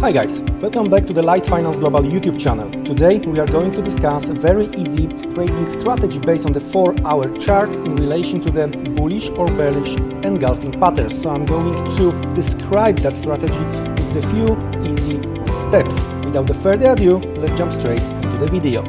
Hi guys, welcome back to the Litefinance Global YouTube channel. Today we are going to discuss a very easy trading strategy based on the 4-hour chart in relation to the bullish or bearish engulfing patterns. So I'm going to describe that strategy with a few easy steps. Without further ado, let's jump straight into the video.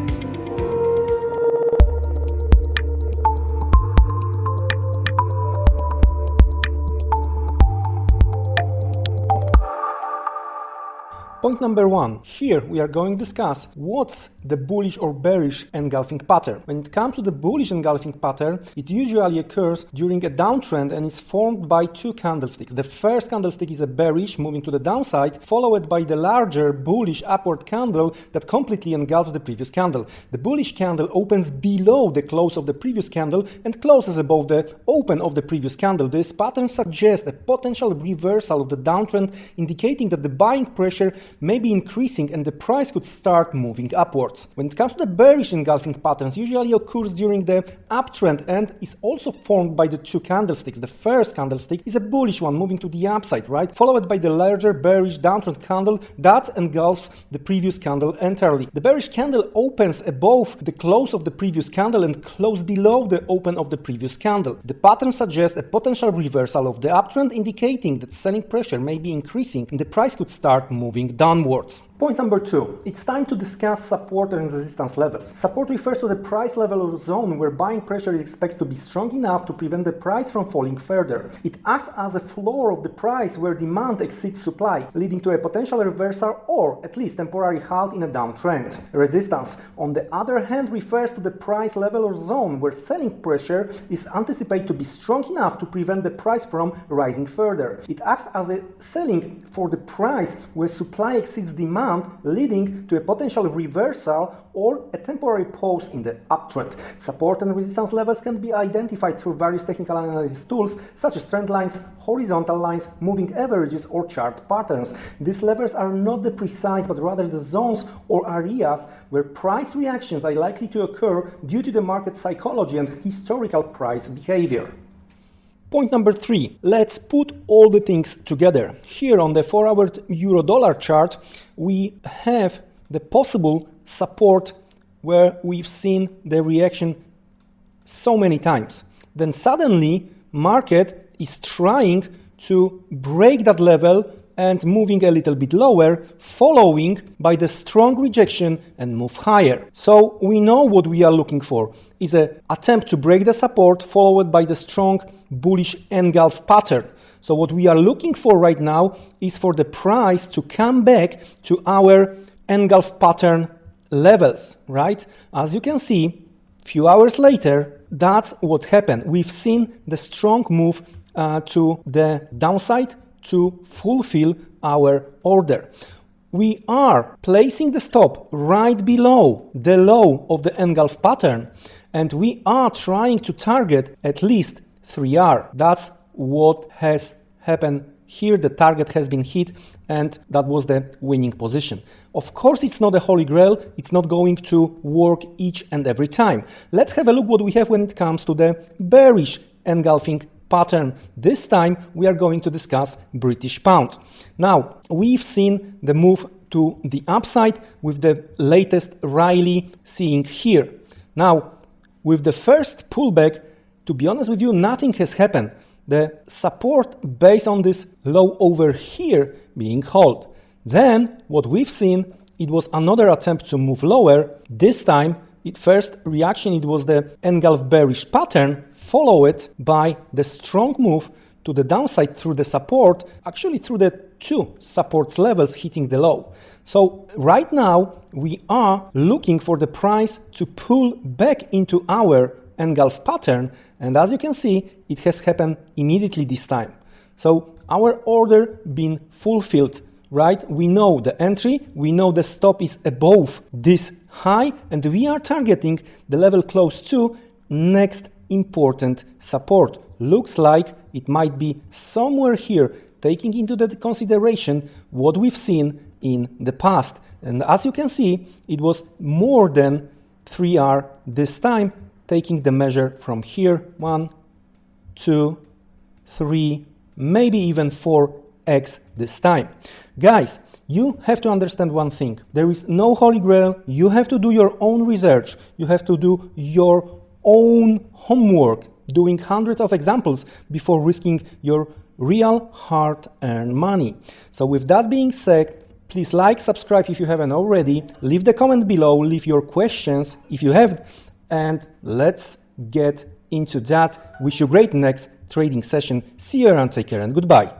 Point number one. Here we are going to discuss what's the bullish or bearish engulfing pattern. When it comes to the bullish engulfing pattern, it usually occurs during a downtrend and is formed by two candlesticks. The first candlestick is a bearish moving to the downside, followed by the larger bullish upward candle that completely engulfs the previous candle. The bullish candle opens below the close of the previous candle and closes above the open of the previous candle. This pattern suggests a potential reversal of the downtrend, indicating that the buying pressure may be increasing and the price could start moving upwards. When it comes to the bearish engulfing patterns, usually occurs during the uptrend and is also formed by the two candlesticks. The first candlestick is a bullish one moving to the upside, right? Followed by the larger bearish downtrend candle that engulfs the previous candle entirely. The bearish candle opens above the close of the previous candle and closes below the open of the previous candle. The pattern suggests a potential reversal of the uptrend, indicating that selling pressure may be increasing and the price could start moving downwards. Point number two. It's time to discuss support and resistance levels. Support refers to the price level or zone where buying pressure is expected to be strong enough to prevent the price from falling further. It acts as a floor of the price where demand exceeds supply, leading to a potential reversal or at least temporary halt in a downtrend. Resistance, on the other hand, refers to the price level or zone where selling pressure is anticipated to be strong enough to prevent the price from rising further. It acts as a ceiling for the price where supply exceeds demand, leading to a potential reversal or a temporary pause in the uptrend. Support and resistance levels can be identified through various technical analysis tools such as trend lines, horizontal lines, moving averages, or chart patterns. These levels are not the precise but rather the zones or areas where price reactions are likely to occur due to the market psychology and historical price behavior. Point number three, let's put all the things together. Here on the 4-hour euro-dollar chart, we have the possible support where we've seen the reaction so many times. Then suddenly, market is trying to break that level and moving a little bit lower, following by the strong rejection and move higher. So we know what we are looking for is an attempt to break the support followed by the strong bullish engulf pattern. So what we are looking for right now is for the price to come back to our engulf pattern levels, right? As you can see, few hours later, that's what happened. We've seen the strong move to the downside to fulfill our order. We are placing the stop right below the low of the engulf pattern, and we are trying to target at least 3R. That's what has happened here. The target has been hit, and that was the winning position. Of course, it's not a holy grail. It's not going to work each and every time. Let's have a look what we have when it comes to the bearish engulfing pattern. This time we are going to discuss British pound. Now, we've seen the move to the upside with the latest rally seeing here. Now, with the first pullback, to be honest with you, nothing has happened. The support based on this low over here being held. Then what we've seen, it was another attempt to move lower. This time, first reaction, it was the engulf bearish pattern, followed by the strong move to the downside through the support, actually through the two supports levels hitting the low. So right now we are looking for the price to pull back into our engulf pattern, and as you can see, it has happened immediately this time. So our order been fulfilled, right? We know the entry, we know the stop is above this high, and we are targeting the level close to next important support. Looks like it might be somewhere here, taking into the consideration what we've seen in the past. And as you can see, it was more than 3R this time, taking the measure from here, 1, 2, 3, maybe even 4x this time. Guys, You have to understand one thing. There is no holy grail. You have to do your own research. You have to do your own homework, doing hundreds of examples before risking your real hard-earned money. So with that being said, please like, subscribe if you haven't already, leave the comment below, leave your questions if you have, and let's get into that. Wish you a great next trading session. See you around, take care, and goodbye.